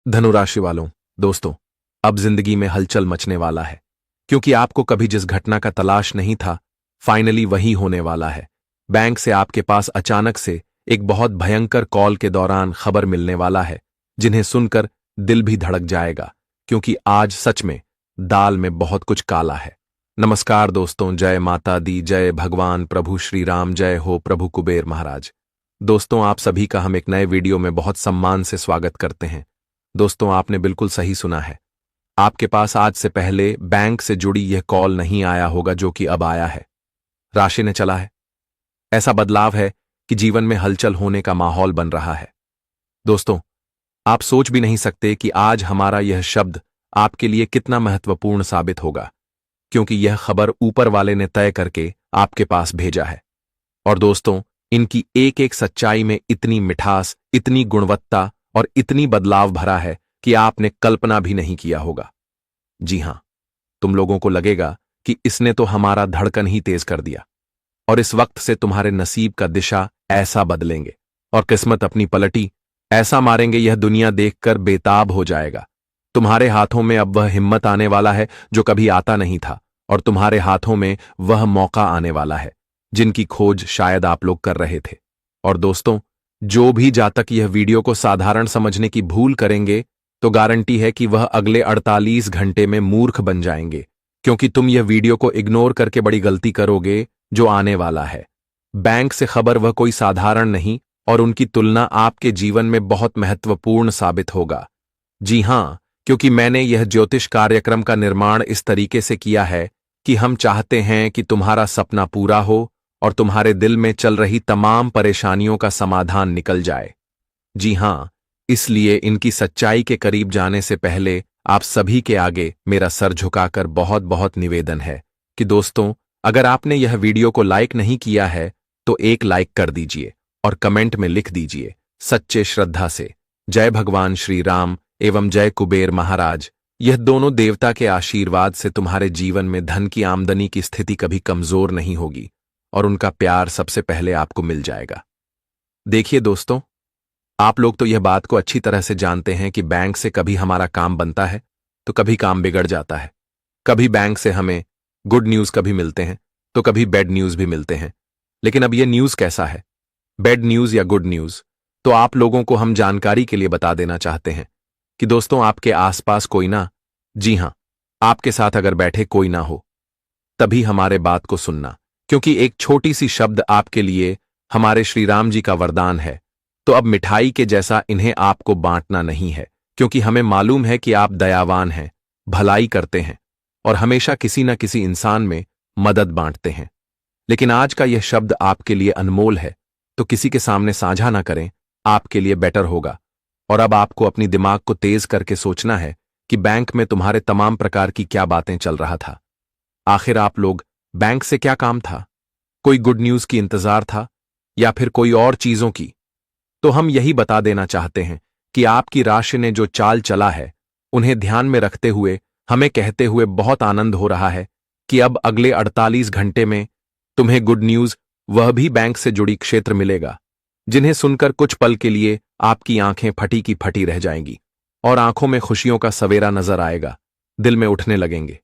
धनुराशि वालों, दोस्तों, अब जिंदगी में हलचल मचने वाला है, क्योंकि आपको कभी जिस घटना का तलाश नहीं था, फाइनली वही होने वाला है। बैंक से आपके पास अचानक से एक बहुत भयंकर कॉल के दौरान खबर मिलने वाला है, जिन्हें सुनकर दिल भी धड़क जाएगा, क्योंकि आज सच में दाल में बहुत कुछ काला है। नमस्कार दोस्तों, जय माता दी, जय भगवान प्रभु श्री राम, जय हो प्रभु कुबेर महाराज। दोस्तों, आप सभी का हम एक नए वीडियो में बहुत सम्मान से स्वागत करते हैं। दोस्तों, आपने बिल्कुल सही सुना है। आपके पास आज से पहले बैंक से जुड़ी यह कॉल नहीं आया होगा जो कि अब आया है। राशि ने चला है। ऐसा बदलाव है कि जीवन में हलचल होने का माहौल बन रहा है। दोस्तों, आप सोच भी नहीं सकते कि आज हमारा यह शब्द आपके लिए कितना महत्वपूर्ण साबित होगा, क्योंकि यह खबर ऊपर वाले ने तय करके आपके पास भेजा है। और दोस्तों, इनकी एक एक सच्चाई में इतनी मिठास, इतनी गुणवत्ता और इतनी बदलाव भरा है कि आपने कल्पना भी नहीं किया होगा। जी हां, तुम लोगों को लगेगा कि इसने तो हमारा धड़कन ही तेज कर दिया, और इस वक्त से तुम्हारे नसीब का दिशा ऐसा बदलेंगे और किस्मत अपनी पलटी ऐसा मारेंगे, यह दुनिया देखकर बेताब हो जाएगा। तुम्हारे हाथों में अब वह हिम्मत आने वाला है जो कभी आता नहीं था, और तुम्हारे हाथों में वह मौका आने वाला है जिनकी खोज शायद आप लोग कर रहे थे। और दोस्तों, जो भी जातक यह वीडियो को साधारण समझने की भूल करेंगे, तो गारंटी है कि वह अगले 48 घंटे में मूर्ख बन जाएंगे, क्योंकि तुम यह वीडियो को इग्नोर करके बड़ी गलती करोगे जो आने वाला है। बैंक से खबर वह कोई साधारण नहीं, और उनकी तुलना आपके जीवन में बहुत महत्वपूर्ण साबित होगा। जी हां, क्योंकि मैंने यह ज्योतिष कार्यक्रम का निर्माण इस तरीके से किया है कि हम चाहते हैं कि तुम्हारा सपना पूरा हो और तुम्हारे दिल में चल रही तमाम परेशानियों का समाधान निकल जाए। जी हां, इसलिए इनकी सच्चाई के करीब जाने से पहले आप सभी के आगे मेरा सर झुकाकर बहुत बहुत निवेदन है कि दोस्तों, अगर आपने यह वीडियो को लाइक नहीं किया है तो एक लाइक कर दीजिए और कमेंट में लिख दीजिए सच्चे श्रद्धा से जय भगवान श्री राम एवं जय कुबेर महाराज। यह दोनों देवता के आशीर्वाद से तुम्हारे जीवन में धन की आमदनी की स्थिति कभी कमजोर नहीं होगी, और उनका प्यार सबसे पहले आपको मिल जाएगा। देखिए दोस्तों, आप लोग तो यह बात को अच्छी तरह से जानते हैं कि बैंक से कभी हमारा काम बनता है तो कभी काम बिगड़ जाता है। कभी बैंक से हमें गुड न्यूज कभी मिलते हैं तो कभी बैड न्यूज भी मिलते हैं। लेकिन अब यह न्यूज कैसा है, बैड न्यूज या गुड न्यूज, तो आप लोगों को हम जानकारी के लिए बता देना चाहते हैं कि दोस्तों, आपके आसपास कोई ना, जी हां, आपके साथ अगर बैठे कोई ना हो, तभी हमारे बात को सुनना, क्योंकि एक छोटी सी शब्द आपके लिए हमारे श्री राम जी का वरदान है। तो अब मिठाई के जैसा इन्हें आपको बांटना नहीं है, क्योंकि हमें मालूम है कि आप दयावान हैं, भलाई करते हैं और हमेशा किसी न किसी इंसान में मदद बांटते हैं। लेकिन आज का यह शब्द आपके लिए अनमोल है, तो किसी के सामने साझा ना करें, आपके लिए बेटर होगा। और अब आपको अपनी दिमाग को तेज करके सोचना है कि बैंक में तुम्हारे तमाम प्रकार की क्या बातें चल रहा था। आखिर आप लोग बैंक से क्या काम था? कोई गुड न्यूज की इंतजार था या फिर कोई और चीजों की? तो हम यही बता देना चाहते हैं कि आपकी राशि ने जो चाल चला है, उन्हें ध्यान में रखते हुए हमें कहते हुए बहुत आनंद हो रहा है कि अब अगले 48 घंटे में तुम्हें गुड न्यूज, वह भी बैंक से जुड़ी क्षेत्र मिलेगा, जिन्हें सुनकर कुछ पल के लिए आपकी आंखें फटी की फटी रह जाएंगी और आंखों में खुशियों का सवेरा नजर आएगा, दिल में उठने लगेंगे।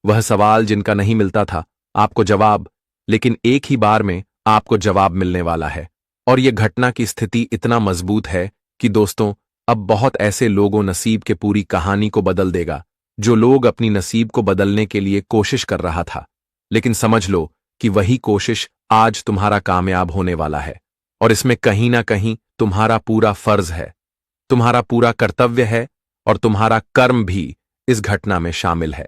वह सवाल जिनका नहीं मिलता था आपको जवाब, लेकिन एक ही बार में आपको जवाब मिलने वाला है। और यह घटना की स्थिति इतना मजबूत है कि दोस्तों, अब बहुत ऐसे लोगों नसीब के पूरी कहानी को बदल देगा, जो लोग अपनी नसीब को बदलने के लिए कोशिश कर रहा था। लेकिन समझ लो कि वही कोशिश आज तुम्हारा कामयाब होने वाला है, और इसमें कहीं ना कहीं तुम्हारा पूरा फर्ज है, तुम्हारा पूरा कर्तव्य है, और तुम्हारा कर्म भी इस घटना में शामिल है।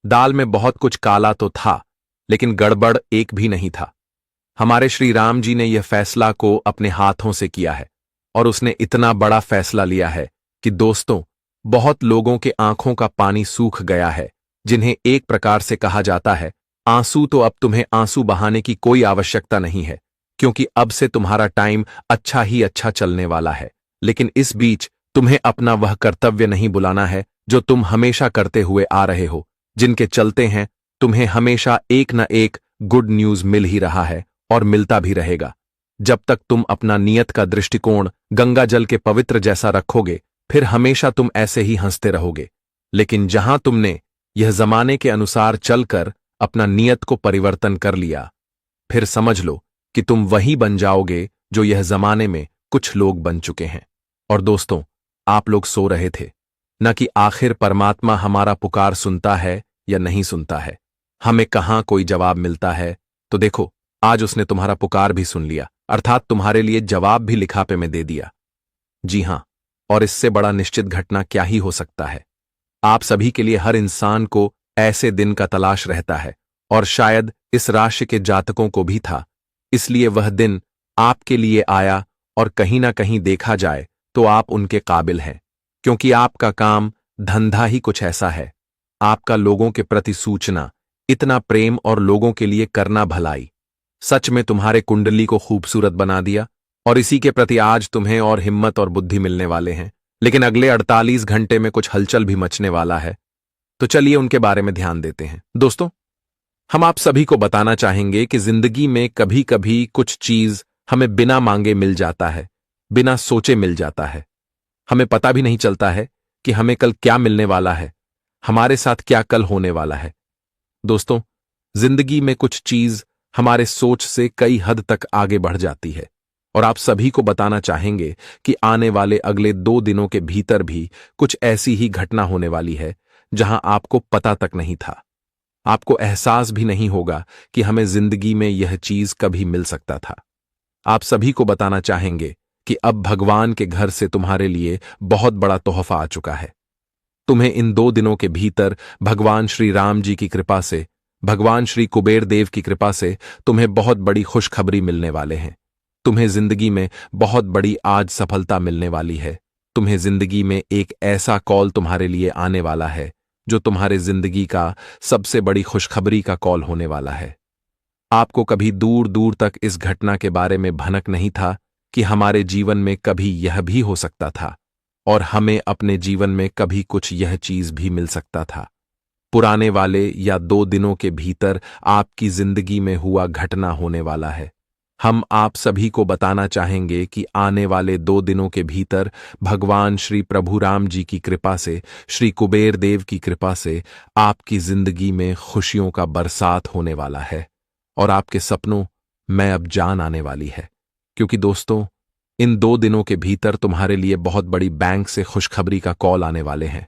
दाल में बहुत कुछ काला तो था, लेकिन गड़बड़ एक भी नहीं था। हमारे श्री राम जी ने यह फैसला को अपने हाथों से किया है, और उसने इतना बड़ा फैसला लिया है कि दोस्तों, बहुत लोगों के आंखों का पानी सूख गया है, जिन्हें एक प्रकार से कहा जाता है आंसू। तो अब तुम्हें आंसू बहाने की कोई आवश्यकता नहीं है, क्योंकि अब से तुम्हारा टाइम अच्छा ही अच्छा चलने वाला है। लेकिन इस बीच तुम्हें अपना वह कर्तव्य नहीं बुलाना है जो तुम हमेशा करते हुए आ रहे हो, जिनके चलते हैं तुम्हें हमेशा एक न एक गुड न्यूज मिल ही रहा है और मिलता भी रहेगा। जब तक तुम अपना नियत का दृष्टिकोण गंगा जल के पवित्र जैसा रखोगे, फिर हमेशा तुम ऐसे ही हंसते रहोगे। लेकिन जहां तुमने यह जमाने के अनुसार चलकर अपना नियत को परिवर्तन कर लिया, फिर समझ लो कि तुम वही बन जाओगे जो यह जमाने में कुछ लोग बन चुके हैं। और दोस्तों, आप लोग सो रहे थे न कि आखिर परमात्मा हमारा पुकार सुनता है या नहीं सुनता है, हमें कहां कोई जवाब मिलता है। तो देखो, आज उसने तुम्हारा पुकार भी सुन लिया, अर्थात तुम्हारे लिए जवाब भी लिफाफे में दे दिया। जी हां, और इससे बड़ा निश्चित घटना क्या ही हो सकता है। आप सभी के लिए हर इंसान को ऐसे दिन का तलाश रहता है, और शायद इस राशि के जातकों को भी था। इसलिए वह दिन आपके लिए आया, और कहीं ना कहीं देखा जाए तो आप उनके काबिल हैं, क्योंकि आपका काम धंधा ही कुछ ऐसा है। आपका लोगों के प्रति सूचना, इतना प्रेम और लोगों के लिए करना भलाई, सच में तुम्हारे कुंडली को खूबसूरत बना दिया। और इसी के प्रति आज तुम्हें और हिम्मत और बुद्धि मिलने वाले हैं। लेकिन अगले 48 घंटे में कुछ हलचल भी मचने वाला है, तो चलिए उनके बारे में ध्यान देते हैं। दोस्तों, हम आप सभी को बताना चाहेंगे कि जिंदगी में कभी कभी कुछ चीज हमें बिना मांगे मिल जाता है, बिना सोचे मिल जाता है। हमें पता भी नहीं चलता है कि हमें कल क्या मिलने वाला है, हमारे साथ क्या कल होने वाला है। दोस्तों, जिंदगी में कुछ चीज हमारे सोच से कई हद तक आगे बढ़ जाती है, और आप सभी को बताना चाहेंगे कि आने वाले अगले 2 दिनों के भीतर भी कुछ ऐसी ही घटना होने वाली है जहां आपको पता तक नहीं था। आपको एहसास भी नहीं होगा कि हमें जिंदगी में यह चीज कभी मिल सकता था। आप सभी को बताना चाहेंगे कि अब भगवान के घर से तुम्हारे लिए बहुत बड़ा तोहफा आ चुका है। तुम्हें इन 2 दिनों के भीतर भगवान श्री राम जी की कृपा से, भगवान श्री कुबेर देव की कृपा से तुम्हें बहुत बड़ी खुशखबरी मिलने वाले हैं। तुम्हें जिंदगी में बहुत बड़ी आज सफलता मिलने वाली है। तुम्हें जिंदगी में एक ऐसा कॉल तुम्हारे लिए आने वाला है जो तुम्हारे जिंदगी का सबसे बड़ी खुशखबरी का कॉल होने वाला है। आपको कभी दूर दूर तक इस घटना के बारे में भनक नहीं था कि हमारे जीवन में कभी यह भी हो सकता था, और हमें अपने जीवन में कभी कुछ यह चीज भी मिल सकता था। पुराने वाले या 2 दिनों के भीतर आपकी जिंदगी में हुआ घटना होने वाला है। हम आप सभी को बताना चाहेंगे कि आने वाले 2 दिनों के भीतर भगवान श्री प्रभु राम जी की कृपा से, श्री कुबेर देव की कृपा से आपकी जिंदगी में खुशियों का बरसात होने वाला है, और आपके सपनों में अब जान आने वाली है। क्योंकि दोस्तों, इन 2 दिनों के भीतर तुम्हारे लिए बहुत बड़ी बैंक से खुशखबरी का कॉल आने वाले हैं।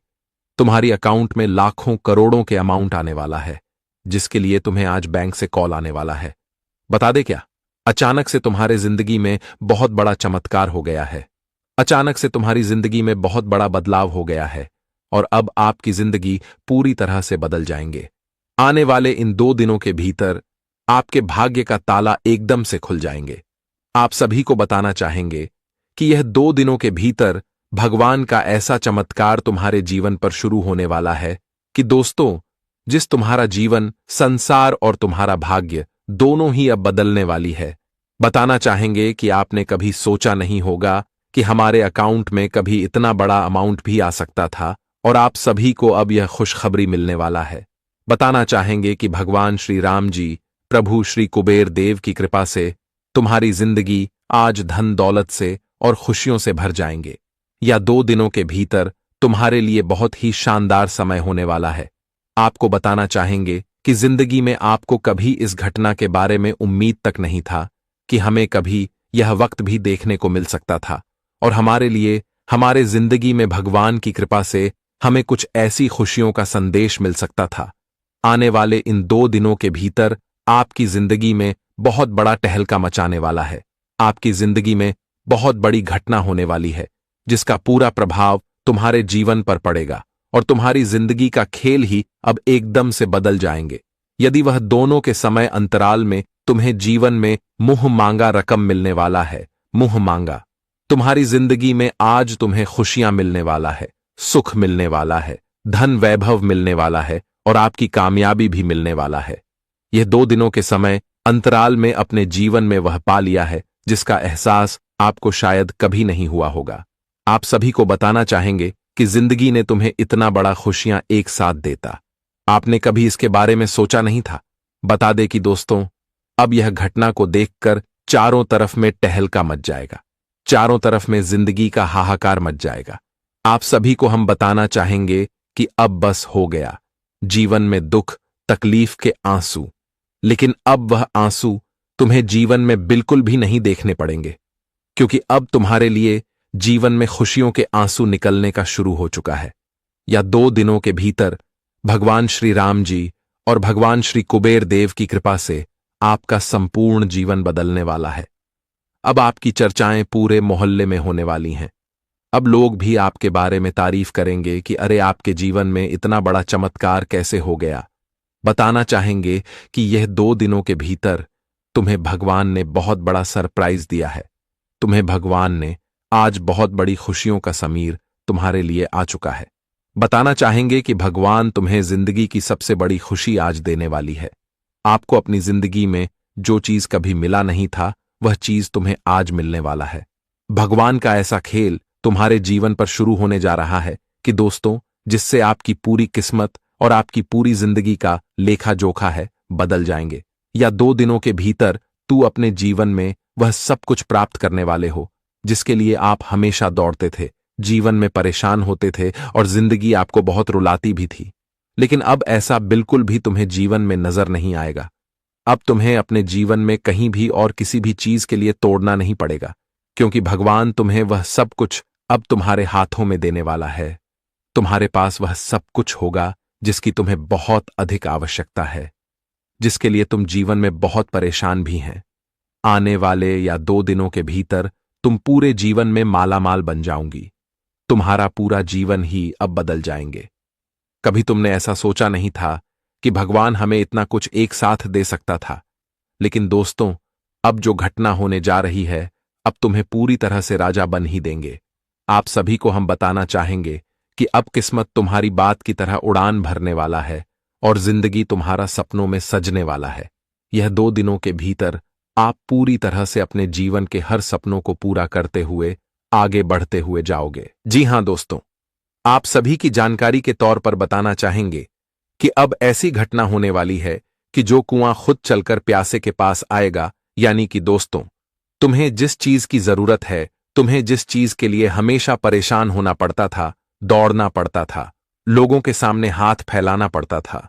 तुम्हारी अकाउंट में लाखों करोड़ों के अमाउंट आने वाला है, जिसके लिए तुम्हें आज बैंक से कॉल आने वाला है। बता दे क्या, अचानक से तुम्हारे जिंदगी में बहुत बड़ा चमत्कार हो गया है। अचानक से तुम्हारी जिंदगी में बहुत बड़ा बदलाव हो गया है, और अब आपकी जिंदगी पूरी तरह से बदल जाएंगे। आने वाले इन 2 दिनों के भीतर आपके भाग्य का ताला एकदम से खुल जाएंगे। आप सभी को बताना चाहेंगे कि यह 2 दिनों के भीतर भगवान का ऐसा चमत्कार तुम्हारे जीवन पर शुरू होने वाला है कि दोस्तों, जिस तुम्हारा जीवन, संसार और तुम्हारा भाग्य दोनों ही अब बदलने वाली है। बताना चाहेंगे कि आपने कभी सोचा नहीं होगा कि हमारे अकाउंट में कभी इतना बड़ा अमाउंट भी आ सकता था, और आप सभी को अब यह खुशखबरी मिलने वाला है। बताना चाहेंगे कि भगवान श्री राम जी, प्रभु श्री कुबेर देव की कृपा से तुम्हारी जिंदगी आज धन दौलत से और खुशियों से भर जाएंगे। या 2 दिनों के भीतर तुम्हारे लिए बहुत ही शानदार समय होने वाला है। आपको बताना चाहेंगे कि जिंदगी में आपको कभी इस घटना के बारे में उम्मीद तक नहीं था कि हमें कभी यह वक्त भी देखने को मिल सकता था, और हमारे लिए, हमारे जिंदगी में भगवान की कृपा से हमें कुछ ऐसी खुशियों का संदेश मिल सकता था। आने वाले इन 2 दिनों के भीतर आपकी जिंदगी में बहुत बड़ा टहलका मचाने वाला है। आपकी जिंदगी में बहुत बड़ी घटना होने वाली है, जिसका पूरा प्रभाव तुम्हारे जीवन पर पड़ेगा, और तुम्हारी जिंदगी का खेल ही अब एकदम से बदल जाएंगे। यदि वह दोनों के समय अंतराल में तुम्हें जीवन में मुंह मांगा रकम मिलने वाला है, मुंह मांगा, तुम्हारी जिंदगी में आज तुम्हें खुशियां मिलने वाला है, सुख मिलने वाला है, धन वैभव मिलने वाला है, और आपकी कामयाबी भी मिलने वाला है। यह 2 दिनों के समय अंतराल में अपने जीवन में वह पा लिया है जिसका एहसास आपको शायद कभी नहीं हुआ होगा। आप सभी को बताना चाहेंगे कि जिंदगी ने तुम्हें इतना बड़ा खुशियां एक साथ देता, आपने कभी इसके बारे में सोचा नहीं था। बता दे कि दोस्तों, अब यह घटना को देखकर चारों तरफ में टहलका मच जाएगा, चारों तरफ में जिंदगी का हाहाकार मच जाएगा। आप सभी को हम बताना चाहेंगे कि अब बस हो गया जीवन में दुख तकलीफ के आंसू, लेकिन अब वह आंसू तुम्हें जीवन में बिल्कुल भी नहीं देखने पड़ेंगे, क्योंकि अब तुम्हारे लिए जीवन में खुशियों के आंसू निकलने का शुरू हो चुका है। या 2 दिनों के भीतर भगवान श्री राम जी और भगवान श्री कुबेर देव की कृपा से आपका संपूर्ण जीवन बदलने वाला है। अब आपकी चर्चाएं पूरे मोहल्ले में होने वाली हैं। अब लोग भी आपके बारे में तारीफ करेंगे कि अरे आपके जीवन में इतना बड़ा चमत्कार कैसे हो गया। बताना चाहेंगे कि यह 2 दिनों के भीतर तुम्हें भगवान ने बहुत बड़ा सरप्राइज दिया है। तुम्हें भगवान ने आज बहुत बड़ी खुशियों का समीर तुम्हारे लिए आ चुका है। बताना चाहेंगे कि भगवान तुम्हें जिंदगी की सबसे बड़ी खुशी आज देने वाली है। आपको अपनी जिंदगी में जो चीज कभी मिला नहीं था वह चीज तुम्हें आज मिलने वाला है। भगवान का ऐसा खेल तुम्हारे जीवन पर शुरू होने जा रहा है कि दोस्तों, जिससे आपकी पूरी किस्मत और आपकी पूरी जिंदगी का लेखा जोखा है बदल जाएंगे। या 2 दिनों के भीतर तू अपने जीवन में वह सब कुछ प्राप्त करने वाले हो जिसके लिए आप हमेशा दौड़ते थे, जीवन में परेशान होते थे और जिंदगी आपको बहुत रुलाती भी थी। लेकिन अब ऐसा बिल्कुल भी तुम्हें जीवन में नजर नहीं आएगा। अब तुम्हें अपने जीवन में कहीं भी और किसी भी चीज के लिए तोड़ना नहीं पड़ेगा, क्योंकि भगवान तुम्हें वह सब कुछ अब तुम्हारे हाथों में देने वाला है। तुम्हारे पास वह सब कुछ होगा जिसकी तुम्हें बहुत अधिक आवश्यकता है, जिसके लिए तुम जीवन में बहुत परेशान भी हैं। आने वाले या 2 दिनों के भीतर तुम पूरे जीवन में मालामाल बन जाओगी। तुम्हारा पूरा जीवन ही अब बदल जाएंगे। कभी तुमने ऐसा सोचा नहीं था कि भगवान हमें इतना कुछ एक साथ दे सकता था। लेकिन दोस्तों, अब जो घटना होने जा रही है, अब तुम्हें पूरी तरह से राजा बन ही देंगे। आप सभी को हम बताना चाहेंगे कि अब किस्मत तुम्हारी बात की तरह उड़ान भरने वाला है और जिंदगी तुम्हारा सपनों में सजने वाला है। यह 2 दिनों के भीतर आप पूरी तरह से अपने जीवन के हर सपनों को पूरा करते हुए आगे बढ़ते हुए जाओगे। जी हां दोस्तों, आप सभी की जानकारी के तौर पर बताना चाहेंगे कि अब ऐसी घटना होने वाली है कि जो कुआं खुद चलकर प्यासे के पास आएगा। यानी कि दोस्तों, तुम्हें जिस चीज की जरूरत है, तुम्हें जिस चीज के लिए हमेशा परेशान होना पड़ता था, दौड़ना पड़ता था, लोगों के सामने हाथ फैलाना पड़ता था,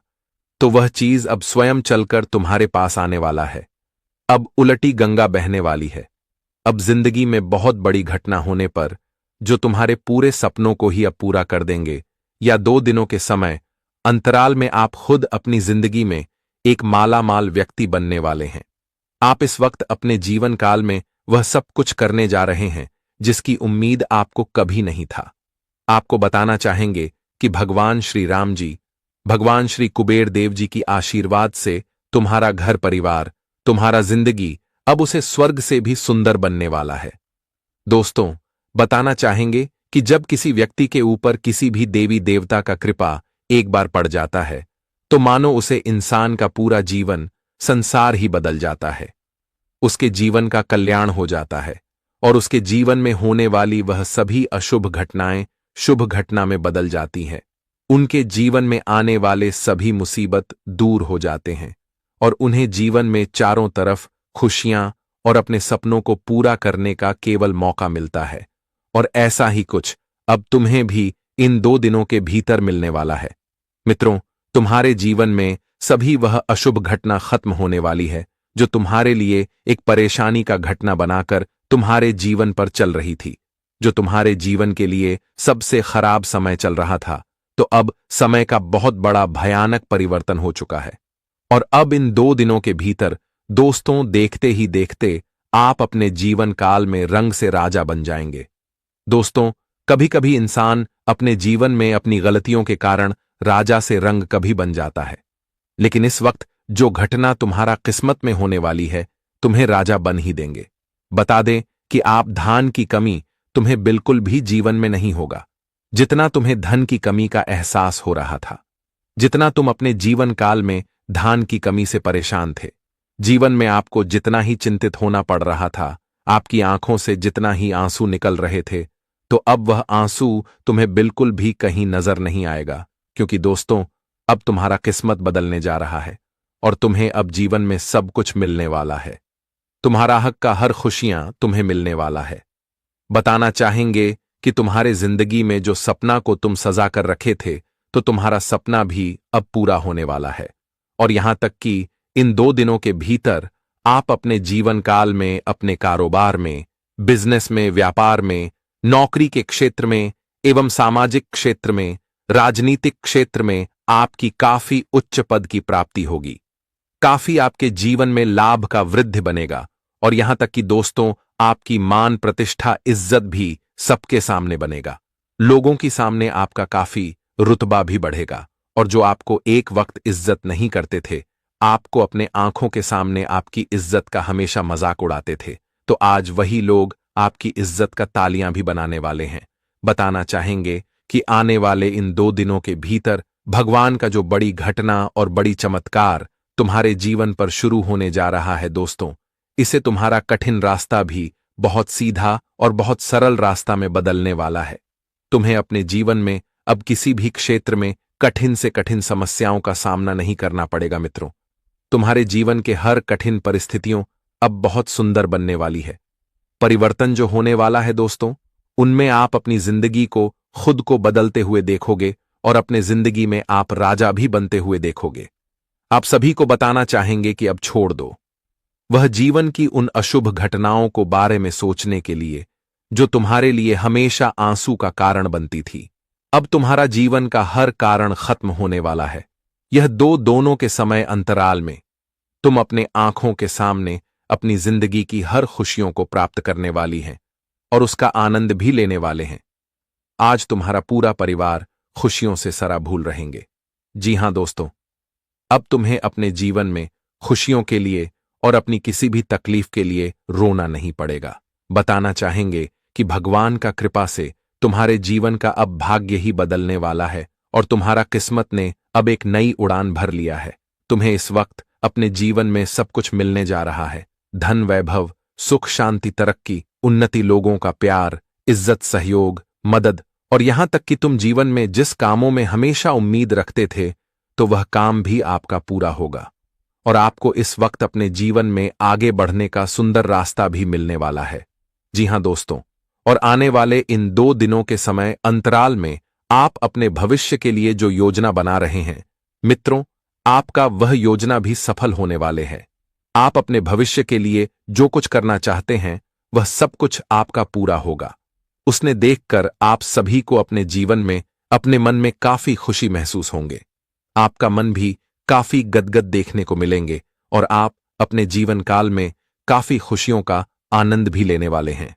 तो वह चीज अब स्वयं चलकर तुम्हारे पास आने वाला है। अब उलटी गंगा बहने वाली है। अब जिंदगी में बहुत बड़ी घटना होने पर जो तुम्हारे पूरे सपनों को ही अब पूरा कर देंगे। या 2 दिनों के समय अंतराल में आप खुद अपनी जिंदगी में एक मालामाल व्यक्ति बनने वाले हैं। आप इस वक्त अपने जीवन काल में वह सब कुछ करने जा रहे हैं जिसकी उम्मीद आपको कभी नहीं था। आपको बताना चाहेंगे कि भगवान श्री राम जी, भगवान श्री कुबेर देव जी की आशीर्वाद से तुम्हारा घर परिवार, तुम्हारा जिंदगी अब उसे स्वर्ग से भी सुंदर बनने वाला है। दोस्तों, बताना चाहेंगे कि जब किसी व्यक्ति के ऊपर किसी भी देवी देवता का कृपा एक बार पड़ जाता है तो मानो उसे इंसान का पूरा जीवन संसार ही बदल जाता है। उसके जीवन का कल्याण हो जाता है और उसके जीवन में होने वाली वह सभी अशुभ घटनाएं शुभ घटना में बदल जाती हैं। उनके जीवन में आने वाले सभी मुसीबत दूर हो जाते हैं और उन्हें जीवन में चारों तरफ खुशियां और अपने सपनों को पूरा करने का केवल मौका मिलता है। और ऐसा ही कुछ अब तुम्हें भी इन 2 दिनों के भीतर मिलने वाला है। मित्रों, तुम्हारे जीवन में सभी वह अशुभ घटना खत्म होने वाली है जो तुम्हारे लिए एक परेशानी का घटना बनाकर तुम्हारे जीवन पर चल रही थी, जो तुम्हारे जीवन के लिए सबसे खराब समय चल रहा था। तो अब समय का बहुत बड़ा भयानक परिवर्तन हो चुका है और अब इन 2 दिनों के भीतर दोस्तों, देखते ही देखते आप अपने जीवन काल में रंग से राजा बन जाएंगे। दोस्तों, कभी कभी इंसान अपने जीवन में अपनी गलतियों के कारण राजा से रंग कभी बन जाता है, लेकिन इस वक्त जो घटना तुम्हारा किस्मत में होने वाली है तुम्हें राजा बन ही देंगे। बता दें कि आप धान की कमी तुम्हें बिल्कुल भी जीवन में नहीं होगा। जितना तुम्हें धन की कमी का एहसास हो रहा था, जितना तुम अपने जीवन काल में धान की कमी से परेशान थे, जीवन में आपको जितना ही चिंतित होना पड़ रहा था, आपकी आंखों से जितना ही आंसू निकल रहे थे, तो अब वह आंसू तुम्हें बिल्कुल भी कहीं नजर नहीं आएगा, क्योंकि दोस्तों, अब तुम्हारा किस्मत बदलने जा रहा है और तुम्हें अब जीवन में सब कुछ मिलने वाला है। तुम्हारा हक का हर खुशियां तुम्हें मिलने वाला है। बताना चाहेंगे कि तुम्हारे जिंदगी में जो सपना को तुम सजा कर रखे थे, तो तुम्हारा सपना भी अब पूरा होने वाला है। और यहां तक कि इन 2 दिनों के भीतर आप अपने जीवन काल में, अपने कारोबार में, बिजनेस में, व्यापार में, नौकरी के क्षेत्र में एवं सामाजिक क्षेत्र में, राजनीतिक क्षेत्र में आपकी काफी उच्च पद की प्राप्ति होगी। काफी आपके जीवन में लाभ का वृद्धि बनेगा और यहां तक कि दोस्तों, आपकी मान प्रतिष्ठा इज्जत भी सबके सामने बनेगा। लोगों की सामने आपका काफी रुतबा भी बढ़ेगा और जो आपको एक वक्त इज्जत नहीं करते थे, आपको अपने आंखों के सामने आपकी इज्जत का हमेशा मजाक उड़ाते थे, तो आज वही लोग आपकी इज्जत का तालियां भी बनाने वाले हैं। बताना चाहेंगे कि आने वाले इन 2 दिनों के भीतर भगवान का जो बड़ी घटना और बड़ी चमत्कार तुम्हारे जीवन पर शुरू होने जा रहा है दोस्तों, इसे तुम्हारा कठिन रास्ता भी बहुत सीधा और बहुत सरल रास्ता में बदलने वाला है। तुम्हें अपने जीवन में अब किसी भी क्षेत्र में कठिन से कठिन समस्याओं का सामना नहीं करना पड़ेगा मित्रों। तुम्हारे जीवन के हर कठिन परिस्थितियों अब बहुत सुंदर बनने वाली है। परिवर्तन जो होने वाला है दोस्तों, उनमें आप अपनी जिंदगी को खुद को बदलते हुए देखोगे और अपने जिंदगी में आप राजा भी बनते हुए देखोगे। आप सभी को बताना चाहेंगे कि अब छोड़ दो वह जीवन की उन अशुभ घटनाओं को बारे में सोचने के लिए जो तुम्हारे लिए हमेशा आंसू का कारण बनती थी। अब तुम्हारा जीवन का हर कारण खत्म होने वाला है। यह दोनों के समय अंतराल में तुम अपने आंखों के सामने अपनी जिंदगी की हर खुशियों को प्राप्त करने वाली हैं और उसका आनंद भी लेने वाले हैं। आज तुम्हारा पूरा परिवार खुशियों से सराबूल रहेंगे। जी हां दोस्तों, अब तुम्हें अपने जीवन में खुशियों के लिए और अपनी किसी भी तकलीफ के लिए रोना नहीं पड़ेगा। बताना चाहेंगे कि भगवान का कृपा से तुम्हारे जीवन का अब भाग्य ही बदलने वाला है और तुम्हारा किस्मत ने अब एक नई उड़ान भर लिया है। तुम्हें इस वक्त अपने जीवन में सब कुछ मिलने जा रहा है। धन, वैभव, सुख, शांति, तरक्की, उन्नति, लोगों का प्यार, इज्जत, सहयोग, मदद और यहां तक कि तुम जीवन में जिस कामों में हमेशा उम्मीद रखते थे, तो वह काम भी आपका पूरा होगा और आपको इस वक्त अपने जीवन में आगे बढ़ने का सुंदर रास्ता भी मिलने वाला है। जी हां दोस्तों, और आने वाले इन 2 दिनों के समय अंतराल में आप अपने भविष्य के लिए जो योजना बना रहे हैं मित्रों, आपका वह योजना भी सफल होने वाले है। आप अपने भविष्य के लिए जो कुछ करना चाहते हैं, वह सब कुछ आपका पूरा होगा। उसने देखकर आप सभी को अपने जीवन में, अपने मन में काफी खुशी महसूस होंगे। आपका मन भी काफी गदगद देखने को मिलेंगे और आप अपने जीवन काल में काफी खुशियों का आनंद भी लेने वाले हैं।